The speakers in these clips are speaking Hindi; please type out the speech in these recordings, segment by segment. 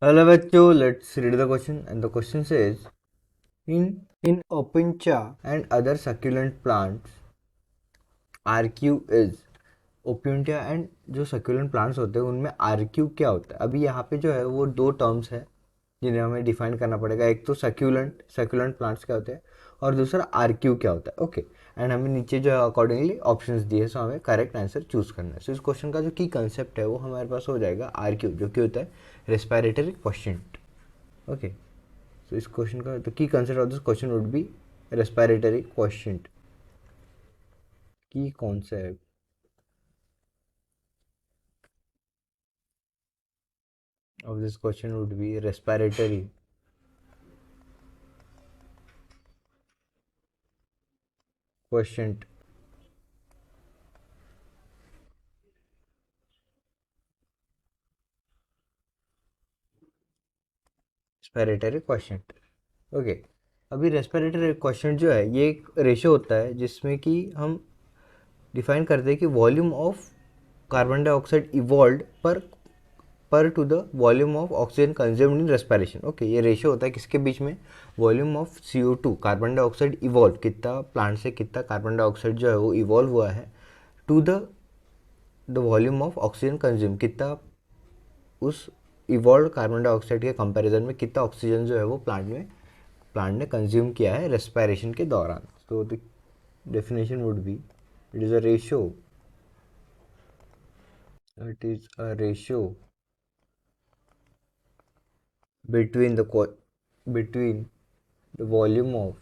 Hello bachcho, let's read the question. And the question says, in opuntia and other succulent plants, RQ is Opuntia and जो सक्यूलेंट प्लांट्स होते हैं उनमें आरक्यू क्या होता है। अभी यहाँ पे जो है वो दो टर्म्स है जिन्हें हमें डिफाइन करना पड़ेगा। एक तो सक्यूलेंट सक्यूलेंट प्लांट्स क्या होते हैं और दूसरा आरक्यू क्या होता है। ओके, एंड हमें नीचे जो है अकॉर्डिंगली ऑप्शंस दिए, सो हमें करेक्ट आंसर चूज करना है। सो इस क्वेश्चन का जो की कंसेप्ट है वो हमारे पास हो जाएगा आरक्यू, जो कि होता है रेस्पिरेटरी क्वेश्चन। ओके, सो इस क्वेश्चन का तो की concept of this question would be respiratory question. की concept of this question would be respiratory quotient. Respiratory question. Okay, अभी रेस्पिरेटरी क्वेश्चन जो है ये एक रेशो होता है जिसमें कि हम डिफाइन करते हैं कि volume of carbon dioxide evolve पर to the volume of oxygen consumed in respiration. Okay, ये रेशो होता है किसके बीच में, volume of CO2 carbon dioxide evolve, कितना प्लांट से कितना कार्बन डाइऑक्साइड जो है वो इवॉल्व हुआ है, to the volume of oxygen consume, कितना उस इवॉल्व कार्बन डाइऑक्साइड के कंपैरिजन में कितना ऑक्सीजन जो है वो प्लांट ने कंज्यूम किया है रेस्पिरेशन के दौरान। तो the definition would be it is a ratio between between the volume of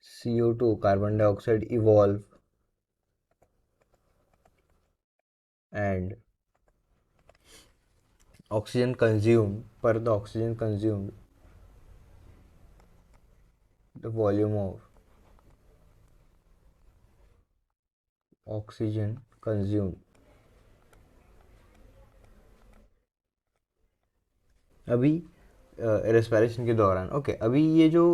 CO2 carbon dioxide evolve and oxygen consumed per the oxygen consumed, the volume of oxygen consumed। अभी रेस्पिरेशन के दौरान। ओके, अभी ये जो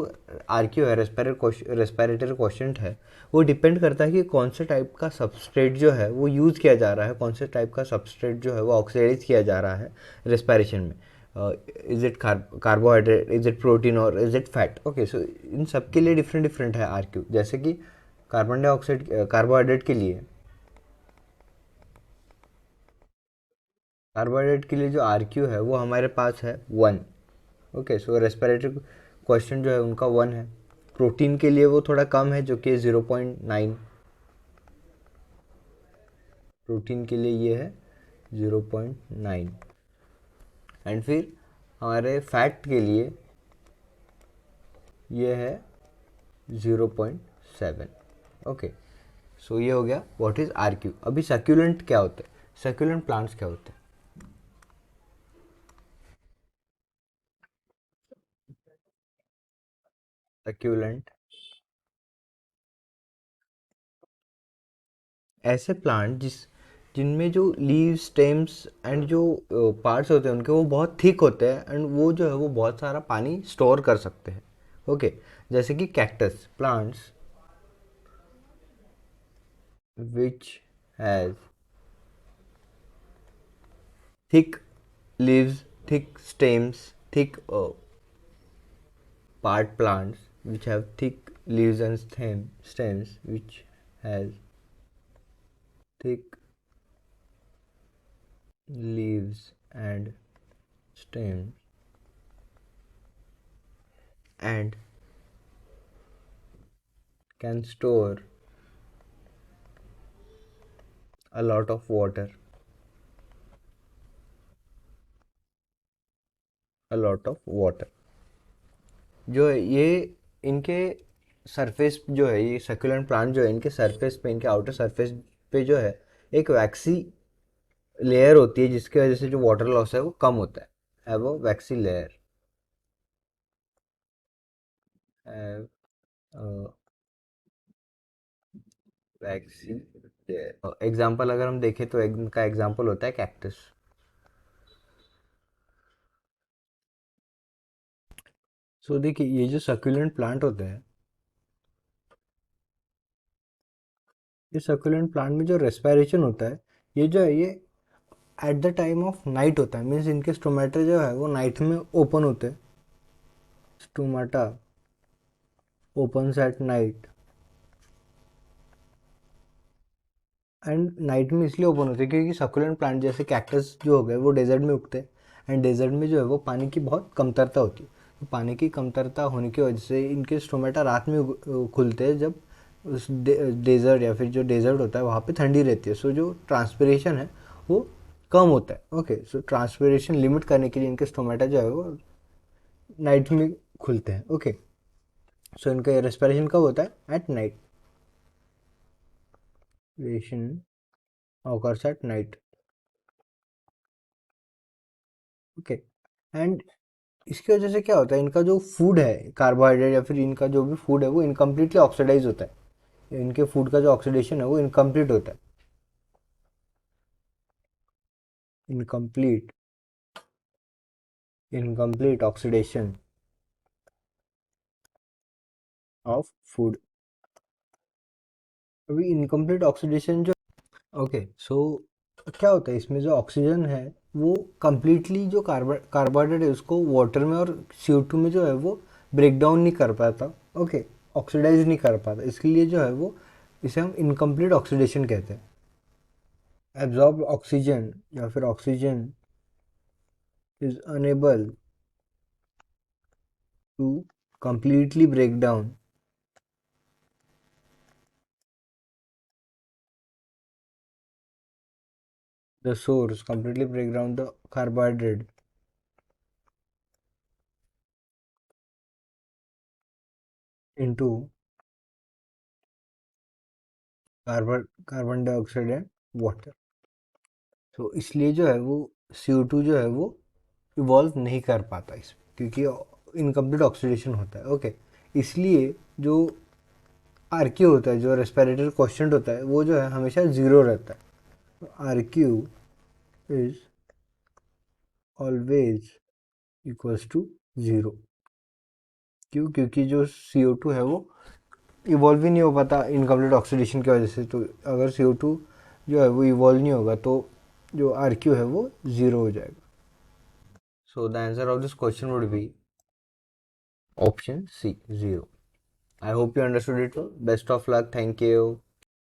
आरक्यू है रेस्पिरेटरी क्वेश्चन है वो डिपेंड करता है कि कौन से टाइप का सबस्ट्रेट जो है वो यूज़ किया जा रहा है, कौन से टाइप का सबस्ट्रेट जो है वो ऑक्सीडाइज किया जा रहा है रेस्पिरेशन में। Is it carbohydrate, is it protein और इज इट फैट। ओके, सो इन सब के लिए डिफरेंट डिफरेंट है आरक्यू। जैसे कि कार्बन डाइऑक्साइड कार्बोहाइड्रेट के लिए जो आरक्यू है वो हमारे पास है 1। ओके, सो रेस्पिरेटरी क्वेश्चन जो है उनका 1 है। प्रोटीन के लिए वो थोड़ा कम है जो कि 0.9। प्रोटीन के लिए ये है 0.9। एंड फिर हमारे फैट के लिए ये है 0.7। ओके, सो ये हो गया व्हाट इज आरक्यू। अभी सक्यूलेंट क्या होते हैं, सक्यूलेंट प्लांट्स क्या होते हैं। सक्यूलेंट ऐसे प्लांट जिनमें जो लीव स्टेम्स एंड जो पार्ट्स होते हैं उनके वो बहुत थिक होते हैं एंड वो जो है वो बहुत सारा पानी स्टोर कर सकते हैं। ओके, जैसे कि cactus plants which has thick leaves, thick stems, thick part plants which have thick leaves and stems which has thick leaves and stems and can store a lot of water, a lot of water। जो है ये इनके सरफेस जो है, ये सक्यूलेंट प्लांट जो है इनके सरफेस पे, इनके आउटर सरफेस पे जो है एक वैक्सी लेयर होती है जिसकी वजह से जो वाटर लॉस है वो कम होता है। Have a waxy layer, have a waxy layer. Example अगर हम देखें तो इनका एग्जाम्पल होता है कैक्टस। सो देखिए ये जो सक्यूलेंट प्लांट होते हैं, ये सक्यूलेंट प्लांट में जो रेस्पिरेशन होता है ये जो है ये at the time of night होता है, मीन्स इनके स्टोमेटा जो है वो नाइट में ओपन होते हैं. Stomata opens at night. And night में इसलिए ओपन होते हैं क्योंकि सकुलेंट प्लांट जैसे कैक्टस जो हो गए वो डेजर्ट में उगते हैं. एंड डेजर्ट में जो है वो पानी की बहुत कमतरता होती है. तो पानी की कमतरता होने की वजह से इनके स्टोमेटा रात में खुलते हैं, जब उस डेजर्ट या फिर जो डेजर्ट होता है वहाँ पे ठंडी रहती है. सो जो ट्रांसपिरेशन है वो कम होता है. ओके, सो ट्रांसपिरेशन लिमिट करने के लिए इनके स्टोमेटा जो है वो नाइट में खुलते हैं. ओके, सो इनका रेस्पिरेशन कब होता है? At night. Ration occurs at night. Okay. And इसकी वजह से क्या होता है, इनका जो फूड है कार्बोहाइड्रेट या फिर इनका जो भी फूड है वो इनकम्प्लीटली ऑक्सीडाइज होता है. इनके फूड का जो ऑक्सीडेशन है वो इनकम्प्लीट होता है. Incomplete incomplete oxidation of food. अभी इनकम्प्लीट ऑक्सीडेशन जो, ओके, सो क्या होता है इसमें जो ऑक्सीजन है वो कंप्लीटली जो कार्बोहाइड्रेट है उसको वाटर में और CO2 में जो है वो ब्रेक डाउन नहीं कर पाता. ओके, ऑक्सीडाइज नहीं कर पाता, इसलिए जो है वो इसे हम इनकम्प्लीट ऑक्सीडेशन कहते हैं. एब्जॉर्ब ऑक्सीजन या फिर oxygen is unable to completely break down the source, completely break down the carbohydrate into carbon dioxide and water. तो इसलिए जो है वो CO2 जो है वो इवॉल्व नहीं कर पाता इसमें, क्योंकि इनकम्प्लीट ऑक्सीडेशन होता है. ओके, इसलिए जो RQ होता है, जो रेस्पिरेटरी क्वेश्चन होता है, वो जो है हमेशा ज़ीरो रहता है. RQ is always equals to zero. क्यों? क्योंकि जो CO2 है वो इवॉल्व ही नहीं हो पाता इनकम्प्लीट ऑक्सीडेशन की वजह से. तो अगर CO2 जो है वो इवॉल्व नहीं होगा तो जो RQ है वो ज़ीरो हो जाएगा. So the answer of this question would B option C, zero. I hope you understood it. Best of luck. Thank you.